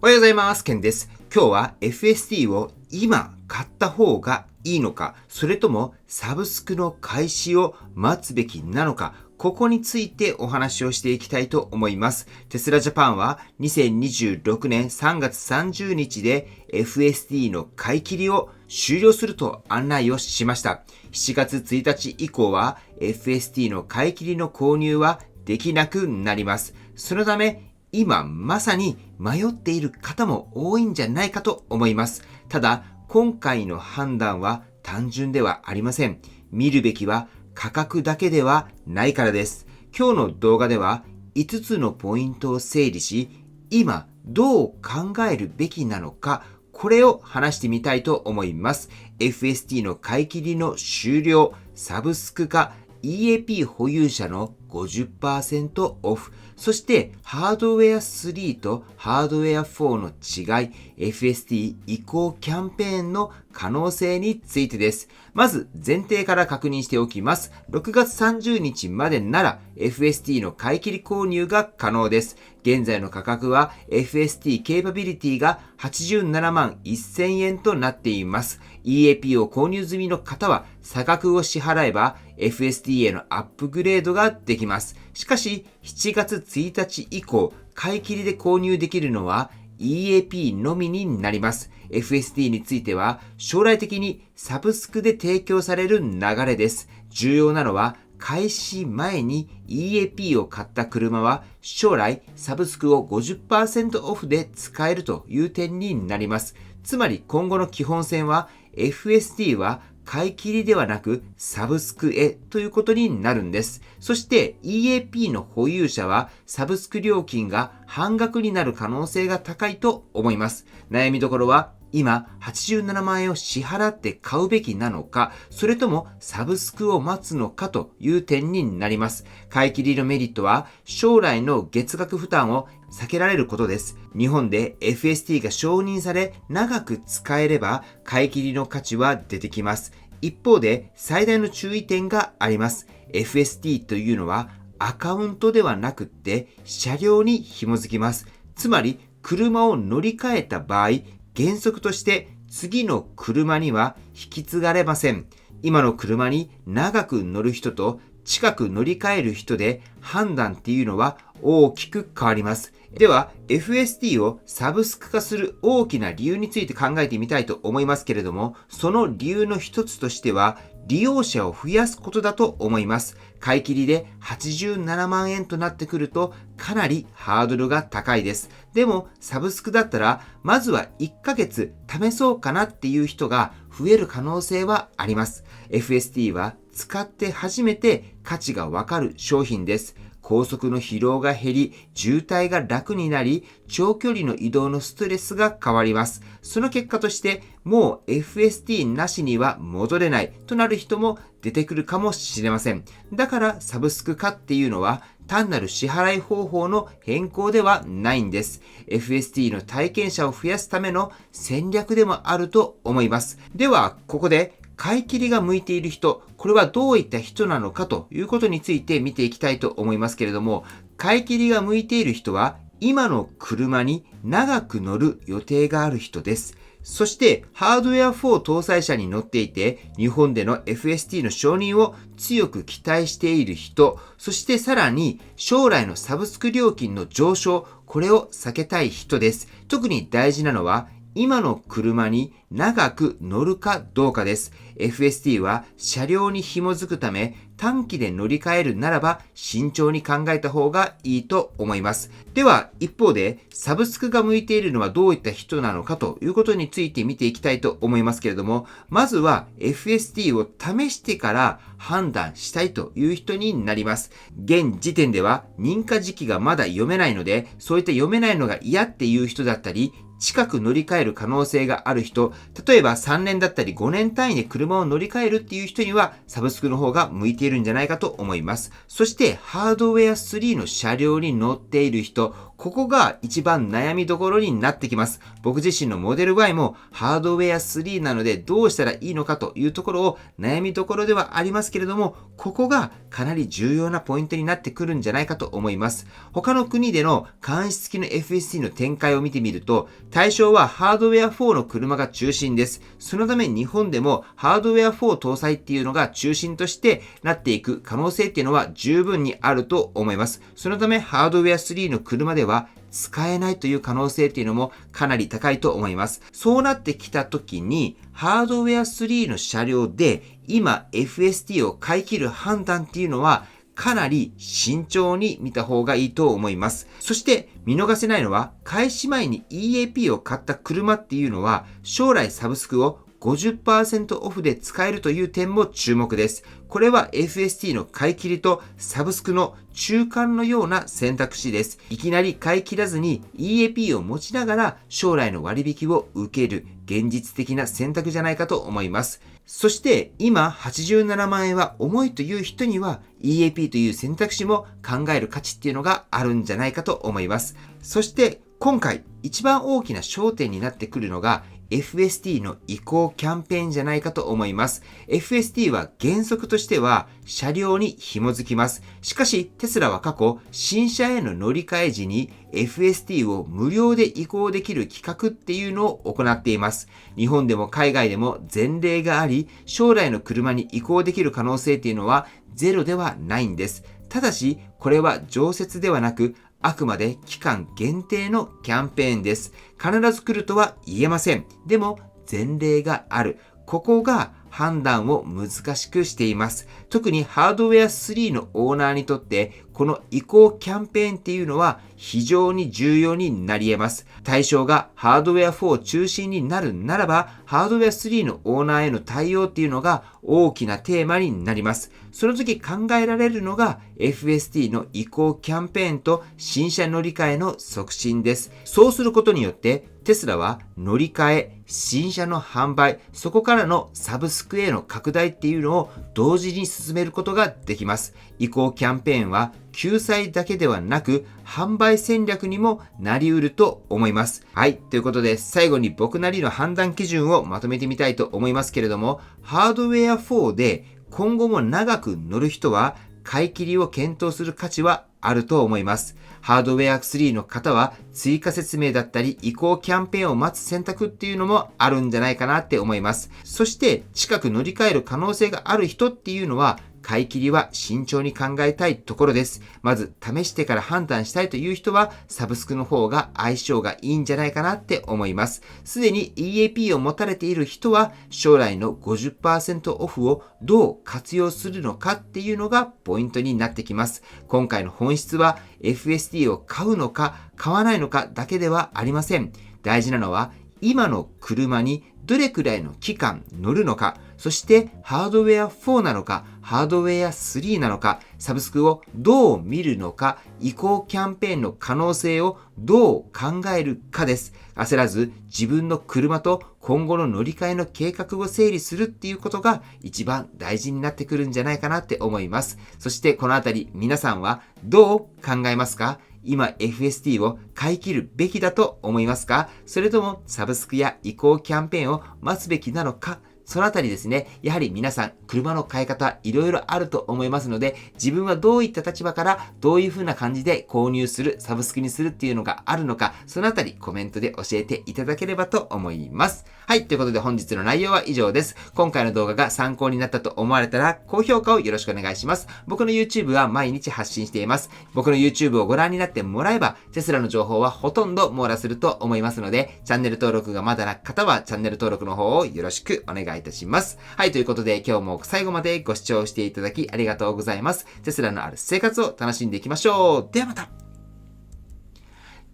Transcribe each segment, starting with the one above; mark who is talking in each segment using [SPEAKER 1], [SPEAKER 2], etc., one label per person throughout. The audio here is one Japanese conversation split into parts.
[SPEAKER 1] おはようございます。ケンです。今日は FST を今買った方がいいのか、それともサブスクの開始を待つべきなのか、ここについてお話をしていきたいと思います。テスラジャパンは2026年3月30日で FST の買い切りを終了すると案内をしました。7月1日以降は FST の買い切りの購入はできなくなります。そのため今まさに迷っている方も多いんじゃないかと思います。ただ、今回の判断は単純ではありません。見るべきは価格だけではないからです。今日の動画では5つのポイントを整理し、今どう考えるべきなのか、これを話してみたいと思います。FST の買い切りの終了、サブスク化、EAP 保有者の 50% オフ、そしてハードウェア3とハードウェア4の違い、FST 移行キャンペーンの可能性についてです。まず前提から確認しておきます。6月30日までなら FST の買い切り購入が可能です。現在の価格は FST ケーパビリティが87万1000円となっています。EAP を購入済みの方は差額を支払えば FST へのアップグレードができます。しかし7月1日以降、買い切りで購入できるのは EAP のみになります。FST については将来的にサブスクで提供される流れです。重要なのは開始前に EAP を買った車は将来サブスクを 50% オフで使えるという点になります。つまり今後の基本線は FST は買い切りではなくサブスクへということになるんです。そして EAP の保有者はサブスク料金が半額になる可能性が高いと思います。悩みどころは今87万円を支払って買うべきなのか、それともサブスクを待つのかという点になります。買い切りのメリットは将来の月額負担を避けられることです。日本で FST が承認され長く使えれば買い切りの価値は出てきます。一方で最大の注意点があります。FST というのはアカウントではなくって車両に紐づきます。つまり車を乗り換えた場合、原則として次の車には引き継がれません。今の車に長く乗る人と近く乗り換える人で判断っていうのは大きく変わります。では FST をサブスク化する大きな理由について考えてみたいと思いますけれども、その理由の一つとしては利用者を増やすことだと思います。買い切りで87万円となってくるとかなりハードルが高いです。でもサブスクだったらまずは1ヶ月試そうかなっていう人が増える可能性はあります。FST は使って初めて価値がわかる商品です。高速の疲労が減り、渋滞が楽になり、長距離の移動のストレスが変わります。その結果として、もう FST なしには戻れないとなる人も出てくるかもしれません。だからサブスク化っていうのは、単なる支払い方法の変更ではないんです。FST の体験者を増やすための戦略でもあると思います。では、ここで、買い切りが向いている人、これはどういった人なのかということについて見ていきたいと思いますけれども、買い切りが向いている人は今の車に長く乗る予定がある人です。そしてハードウェア4搭載車に乗っていて日本での FST の承認を強く期待している人、そしてさらに将来のサブスク料金の上昇、これを避けたい人です。特に大事なのは今の車に長く乗るかどうかです。FST は車両に紐づくため短期で乗り換えるならば慎重に考えた方がいいと思います。では一方でサブスクが向いているのはどういった人なのかということについて見ていきたいと思いますけれども、まずは FST を試してから判断したいという人になります。現時点では認可時期がまだ読めないので、そういった読めないのが嫌っていう人だったり、近く乗り換える可能性がある人、例えば3年だったり5年単位で車を乗り換えるっていう人にはサブスクの方が向いているんじゃないかと思います。そしてハードウェア3の車両に乗っている人、ここが一番悩みどころになってきます。僕自身のモデル Y もハードウェア3なのでどうしたらいいのかというところを悩みどころではありますけれども、ここがかなり重要なポイントになってくるんじゃないかと思います。他の国での監視付きの FSD の展開を見てみると、対象はハードウェア4の車が中心です。そのため日本でもハードウェア4搭載っていうのが中心としてなっていく可能性っていうのは十分にあると思います。そのためハードウェア3の車では使えないという可能性っていうのもかなり高いと思います。そうなってきたときに、ハードウェア3の車両で今 FSD を買い切る判断っていうのはかなり慎重に見た方がいいと思います。そして見逃せないのは、開始前に EAP を買った車っていうのは将来サブスクを50% オフで使えるという点も注目です。これは FST の買い切りとサブスクの中間のような選択肢です。いきなり買い切らずに EAP を持ちながら将来の割引を受ける現実的な選択じゃないかと思います。そして今87万円は重いという人には EAP という選択肢も考える価値っていうのがあるんじゃないかと思います。そして今回一番大きな焦点になってくるのがFST の移行キャンペーンじゃないかと思います。FST は原則としては車両に紐づきます。しかしテスラは過去新車への乗り換え時に FST を無料で移行できる企画っていうのを行っています。日本でも海外でも前例があり、将来の車に移行できる可能性っていうのはゼロではないんです。ただしこれは常設ではなくあくまで期間限定のキャンペーンです。必ず来るとは言えません。でも前例がある。ここが判断を難しくしています。特にハードウェア3のオーナーにとってこの移行キャンペーンっていうのは非常に重要になり得ます。対象がハードウェア4中心になるならばハードウェア3のオーナーへの対応っていうのが大きなテーマになります。その時考えられるのが FST の移行キャンペーンと新車乗り換えの促進です。そうすることによってテスラは乗り換え、新車の販売、そこからのサブスクへの拡大っていうのを同時に進めることができます。移行キャンペーンは救済だけではなく販売戦略にもなり得ると思います。はい。ということで最後に僕なりの判断基準をまとめてみたいと思いますけれども、ハードウェア4で今後も長く乗る人は買い切りを検討する価値はあると思います。ハードウェア3の方は追加説明だったり移行キャンペーンを待つ選択っていうのもあるんじゃないかなって思います。そして近く乗り換える可能性がある人っていうのは買い切りは慎重に考えたいところです。まず試してから判断したいという人はサブスクの方が相性がいいんじゃないかなって思います。すでに EAP を持たれている人は将来の 50% オフをどう活用するのかっていうのがポイントになってきます。今回の本質は FSD を買うのか買わないのかだけではありません。大事なのは今の車にどれくらいの期間乗るのか、そしてハードウェア4なのか、ハードウェア3なのか、サブスクをどう見るのか、移行キャンペーンの可能性をどう考えるかです。焦らず自分の車と今後の乗り換えの計画を整理するっていうことが一番大事になってくるんじゃないかなって思います。そしてこのあたり皆さんはどう考えますか？今 FST を買い切るべきだと思いますか？それともサブスクや移行キャンペーンを待つべきなのか？そのあたりですね、やはり皆さん車の買い方いろいろあると思いますので、自分はどういった立場からどういう風な感じで購入する、サブスクにするっていうのがあるのか、そのあたりコメントで教えていただければと思います。はい、ということで本日の内容は以上です。今回の動画が参考になったと思われたら高評価をよろしくお願いします。僕の YouTube は毎日発信しています。僕の YouTube をご覧になってもらえば、テスラの情報はほとんど網羅すると思いますので、チャンネル登録がまだな方はチャンネル登録の方をよろしくお願いいたします。はい、ということで今日も最後までご視聴していただきありがとうございます。テスラのある生活を楽しんでいきましょう。ではまた。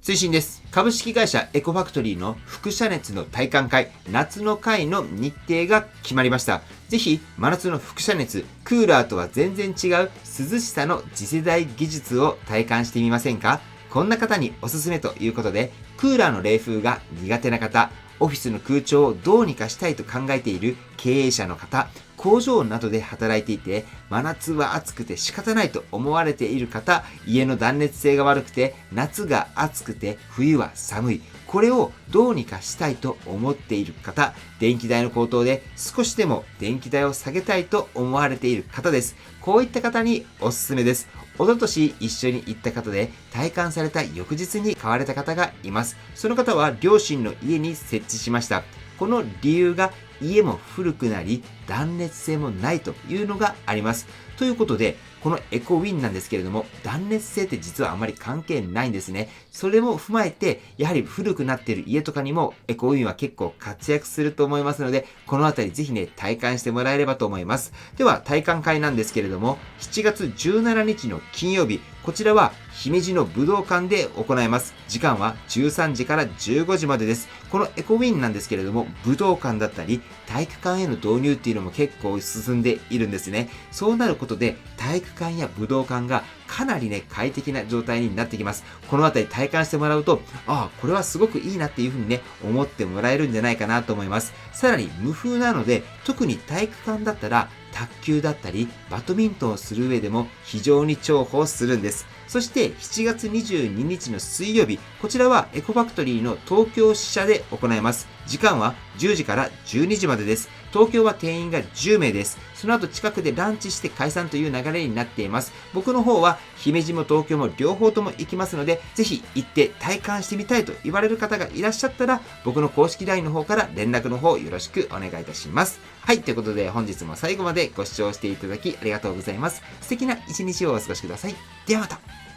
[SPEAKER 1] 追伸です。株式会社エコファクトリーの輻射熱の体感会、夏の会の日程が決まりました。ぜひ、真夏の輻射熱、クーラーとは全然違う涼しさの次世代技術を体感してみませんか？こんな方におすすめということで、クーラーの冷風が苦手な方、オフィスの空調をどうにかしたいと考えている経営者の方、工場などで働いていて、真夏は暑くて仕方ないと思われている方、家の断熱性が悪くて、夏が暑くて冬は寒い。これをどうにかしたいと思っている方、電気代の高騰で少しでも電気代を下げたいと思われている方です。こういった方におすすめです。一昨年一緒に行った方で体感された翌日に買われた方がいます。その方は両親の家に設置しました。この理由が家も古くなり断熱性もないというのがあります。ということで、このエコウィンなんですけれども、断熱性って実はあまり関係ないんですね。それも踏まえて、やはり古くなっている家とかにもエコウィンは結構活躍すると思いますので、このあたりぜひね、体感してもらえればと思います。では、体感会なんですけれども、7月17日の金曜日、こちらは姫路の武道館で行います。時間は13時から15時までです。このエコウィンなんですけれども、武道館だったり、体育館への導入っていうのも結構進んでいるんですね。そうなることで、体育館や武道館がかなりね、快適な状態になってきます。このあたり体感してもらうと、これはすごくいいなっていうふうにね、思ってもらえるんじゃないかなと思います。さらに無風なので、特に体育館だったら、卓球だったり、バドミントンをする上でも非常に重宝するんです。そして7月22日の水曜日、こちらはエコファクトリーの東京支社で行います。時間は10時から12時までです。東京は定員が10名です。その後近くでランチして解散という流れになっています。僕の方は姫路も東京も両方とも行きますので、ぜひ行って体感してみたいと言われる方がいらっしゃったら、僕の公式 LINE の方から連絡の方よろしくお願いいたします。はい、ということで本日も最後までご視聴していただきありがとうございます。素敵な一日をお過ごしください。ではまた。